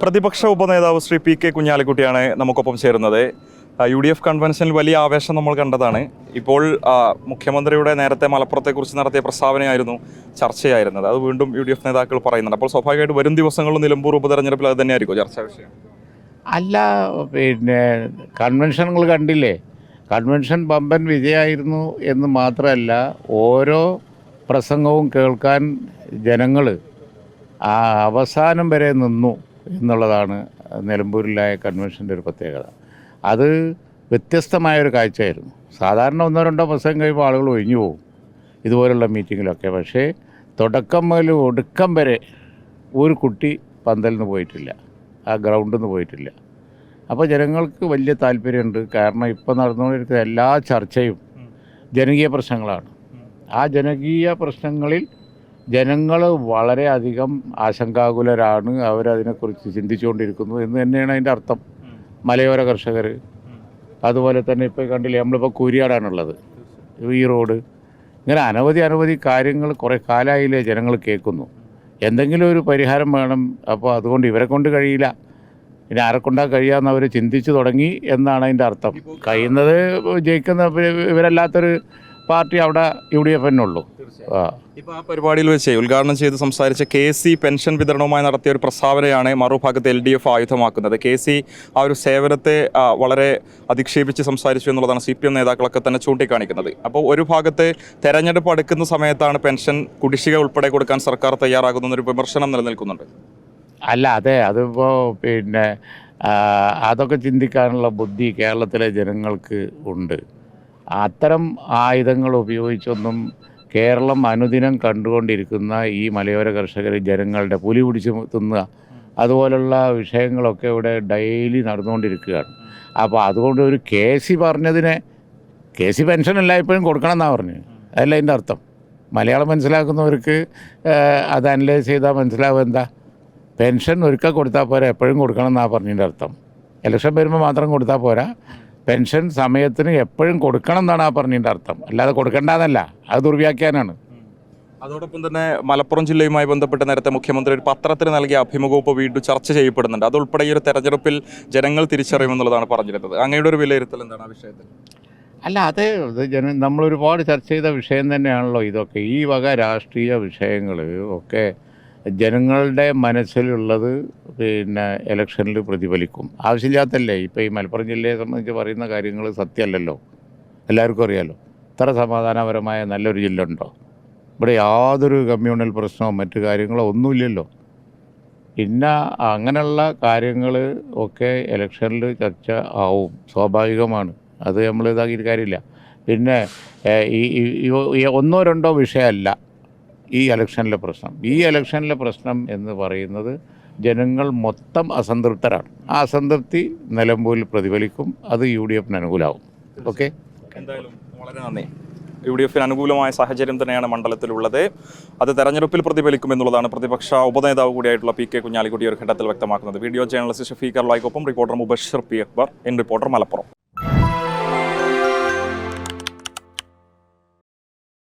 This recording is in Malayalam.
പ്രതിപക്ഷ ഉപനേതാവ് ശ്രീ പി കെ കുഞ്ഞാലിക്കുട്ടിയാണ് നമുക്കൊപ്പം ചേരുന്നത്. UDF കൺവെൻഷനിൽ വലിയ ആവേശം നമ്മൾ കണ്ടതാണ്. ഇപ്പോൾ മുഖ്യമന്ത്രിയുടെ നേരത്തെ മലപ്പുറത്തെക്കുറിച്ച് നടത്തിയ പ്രസ്താവനയായിരുന്നു ചർച്ചയായിരുന്നത്. അത് വീണ്ടും UDF നേതാക്കൾ പറയുന്നുണ്ട്. അപ്പോൾ സ്വാഭാവികമായിട്ട് വരും ദിവസങ്ങളിൽ നിലമ്പൂർ ഉപതെരഞ്ഞെടുപ്പിൽ അത് തന്നെയായിരിക്കും ചർച്ചാ വിഷയം. അല്ല, പിന്നെ കൺവെൻഷനുകൾ കണ്ടില്ലേ? കൺവെൻഷൻ പമ്പൻ വിജയമായിരുന്നു എന്ന് മാത്രമല്ല, ഓരോ പ്രസംഗവും കേൾക്കാൻ ജനങ്ങൾ അവസാനം വരെ നിന്നു എന്നുള്ളതാണ് നിലമ്പൂരിലായ കൺവെൻഷൻ്റെ ഒരു പ്രത്യേകത. അത് വ്യത്യസ്തമായൊരു കാഴ്ചയായിരുന്നു. സാധാരണ ഒന്നോ രണ്ടോ പ്രസംഗം കഴിയുമ്പോൾ ആളുകൾ ഒഴിഞ്ഞു പോകും ഇതുപോലുള്ള മീറ്റിങ്ങിലൊക്കെ. പക്ഷേ തുടക്കം മുതൽ ഒടുക്കം വരെ ഒരു കുട്ടി പന്തലിൽ നിന്ന് പോയിട്ടില്ല, ആ ഗ്രൗണ്ടിൽ നിന്ന് പോയിട്ടില്ല. അപ്പോൾ ജനങ്ങൾക്ക് വലിയ താല്പര്യമുണ്ട്. കാരണം ഇപ്പോൾ നടന്നുകൊണ്ടിരിക്കുന്ന എല്ലാ ചർച്ചയും ജനകീയ പ്രശ്നങ്ങളാണ്. ആ ജനകീയ പ്രശ്നങ്ങളിൽ ജനങ്ങൾ വളരെയധികം ആശങ്കാകുലരാണ്. അവരതിനെക്കുറിച്ച് ചിന്തിച്ചുകൊണ്ടിരിക്കുന്നു എന്ന് തന്നെയാണ് അതിൻ്റെ അർത്ഥം. മലയോര കർഷകർ, അതുപോലെ തന്നെ ഇപ്പോൾ കണ്ടില്ലേ, നമ്മളിപ്പോൾ കൂരിയാടാണുള്ളത്, ഈ റോഡ്, ഇങ്ങനെ അനവധി കാര്യങ്ങൾ കുറേ കാലമായില്ലേ ജനങ്ങൾ കേൾക്കുന്നു. എന്തെങ്കിലും ഒരു പരിഹാരം വേണം. അപ്പോൾ അതുകൊണ്ട് ഇവരെ കൊണ്ട് കഴിയില്ല, പിന്നെ ആരെക്കൊണ്ടാണ് കഴിയാമെന്ന് അവർ ചിന്തിച്ചു തുടങ്ങി എന്നാണ് അതിൻ്റെ അർത്ഥം. കഴിയുന്നത് ജയിക്കുന്ന ഇവരല്ലാത്തൊരു പാർട്ടി അവിടെ UDF തന്നെ ഉള്ളൂ. ഇപ്പോൾ ആ പരിപാടിയിൽ വെച്ച് ഉദ്ഘാടനം ചെയ്ത് സംസാരിച്ച KC പെൻഷൻ വിതരണവുമായി നടത്തിയ ഒരു പ്രസ്താവനയാണ് മറുഭാഗത്ത് LDF ആയുധമാക്കുന്നത്. KC ആ ഒരു സേവനത്തെ വളരെ അധിക്ഷേപിച്ച് സംസാരിച്ചു എന്നുള്ളതാണ് CPM നേതാക്കളൊക്കെ തന്നെ ചൂണ്ടിക്കാണിക്കുന്നത്. അപ്പോൾ ഒരു ഭാഗത്ത് തെരഞ്ഞെടുപ്പ് അടുക്കുന്ന സമയത്താണ് പെൻഷൻ കുടിശ്ശിക ഉൾപ്പെടെ കൊടുക്കാൻ സർക്കാർ തയ്യാറാകുന്നൊരു വിമർശനം നിലനിൽക്കുന്നുണ്ട്. അല്ല, അതെ, അതിപ്പോൾ പിന്നെ അതൊക്കെ ചിന്തിക്കാനുള്ള ബുദ്ധി കേരളത്തിലെ ജനങ്ങൾക്ക് ഉണ്ട്. അത്തരം ആയുധങ്ങൾ ഉപയോഗിച്ചൊന്നും കേരളം അനുദിനം കണ്ടുകൊണ്ടിരിക്കുന്ന ഈ മലയോര കർഷകർ ജനങ്ങളുടെ പുലി പിടിച്ച് തിന്നുക, അതുപോലുള്ള വിഷയങ്ങളൊക്കെ ഇവിടെ ഡെയിലി നടന്നുകൊണ്ടിരിക്കുകയാണ്. അപ്പോൾ അതുകൊണ്ട് ഒരു KC പറഞ്ഞതിനെ KC പെൻഷൻ എല്ലായ്പ്പോഴും കൊടുക്കണം എന്നാണ് പറഞ്ഞത്. അതല്ല അതിൻ്റെ അർത്ഥം. മലയാളം മനസ്സിലാക്കുന്നവർക്ക് അത് അനലൈസ് ചെയ്താൽ മനസ്സിലാവും. എന്താ, പെൻഷൻ ഒരിക്കൽ കൊടുത്താൽ പോരാ, എപ്പോഴും കൊടുക്കണം എന്നാണ് പറഞ്ഞതിൻ്റെ അർത്ഥം. ഇലക്ഷൻ വരുമ്പോൾ മാത്രം കൊടുത്താൽ പോരാ, പെൻഷൻ സമയത്തിന് എപ്പോഴും കൊടുക്കണം എന്നാണ് ആ പറഞ്ഞതിൻ്റെ അർത്ഥം. അല്ലാതെ കൊടുക്കേണ്ടതല്ല, അത് ദുർവ്യാഖ്യാനാണ്. അതോടൊപ്പം തന്നെ മലപ്പുറം ജില്ലയുമായി ബന്ധപ്പെട്ട് നേരത്തെ മുഖ്യമന്ത്രി ഒരു പത്രത്തിന് നൽകിയ അഭിമുഖവും ഇപ്പോൾ വീണ്ടും ചർച്ച ചെയ്യപ്പെടുന്നുണ്ട്. അതുൾപ്പെടെ ഈ ഒരു തെരഞ്ഞെടുപ്പിൽ ജനങ്ങൾ തിരിച്ചറിയുമെന്നുള്ളതാണ് പറഞ്ഞിരുന്നത്. അങ്ങയുടെ ഒരു വിലയിരുത്തൽ എന്താണ് ആ വിഷയത്തിൽ? അല്ല, അത് നമ്മളൊരുപാട് ചർച്ച ചെയ്ത വിഷയം തന്നെയാണല്ലോ ഇതൊക്കെ. ഈ വക രാഷ്ട്രീയ വിഷയങ്ങൾ ഒക്കെ ജനങ്ങളുടെ മനസ്സിലുള്ളത് പിന്നെ ഇലക്ഷനിൽ പ്രതിഫലിക്കും. ആവശ്യമില്ലാത്തല്ലേ. ഇപ്പോൾ ഈ മലപ്പുറം ജില്ലയെ സംബന്ധിച്ച് പറയുന്ന കാര്യങ്ങൾ സത്യമല്ലല്ലോ, എല്ലാവർക്കും അറിയാമല്ലോ. ഇത്ര സമാധാനപരമായ നല്ലൊരു ജില്ല ഉണ്ടോ? ഇവിടെ യാതൊരു കമ്മ്യൂണൽ പ്രശ്നമോ മറ്റു കാര്യങ്ങളോ ഒന്നുമില്ലല്ലോ. പിന്നെ അങ്ങനെയുള്ള കാര്യങ്ങൾ ഒക്കെ ഇലക്ഷനിൽ ചർച്ച ആവും, സ്വാഭാവികമാണ്. അത് നമ്മൾ ഇതാക്കിയിട്ട് കാര്യമില്ല. പിന്നെ ഈ ഒന്നോ രണ്ടോ വിഷയമല്ല ഈ ഇലക്ഷനിലെ പ്രശ്നം. ഈ ഇലക്ഷനിലെ പ്രശ്നം എന്ന് പറയുന്നത് ജനങ്ങൾ മൊത്തം അസംതൃപ്തരാണ്. ആ അസംതൃപ്തി നിലമ്പൂരിൽ പ്രതിഫലിക്കും. അത് UDFന് അനുകൂലമാവും. ഓക്കെ, എന്തായാലും വളരെ നന്ദി. UDFന് അനുകൂലമായ സാഹചര്യം തന്നെയാണ് മണ്ഡലത്തിലുള്ളത്. അത് തെരഞ്ഞെടുപ്പിൽ പ്രതിഫലിക്കും എന്നുള്ളതാണ് പ്രതിപക്ഷ ഉപനേതാവ് കൂടിയായിട്ടുള്ള PK കുഞ്ഞാലിക്കുട്ടി ഒരു ഘട്ടത്തിൽ വ്യക്തമാക്കുന്നത്. വീഡിയോ ജേർണലിസ്റ്റ് ഷഫീഖ് അർലായിക്കൊപ്പം reporter Mubashir P. Akbar, reporter Malappuram.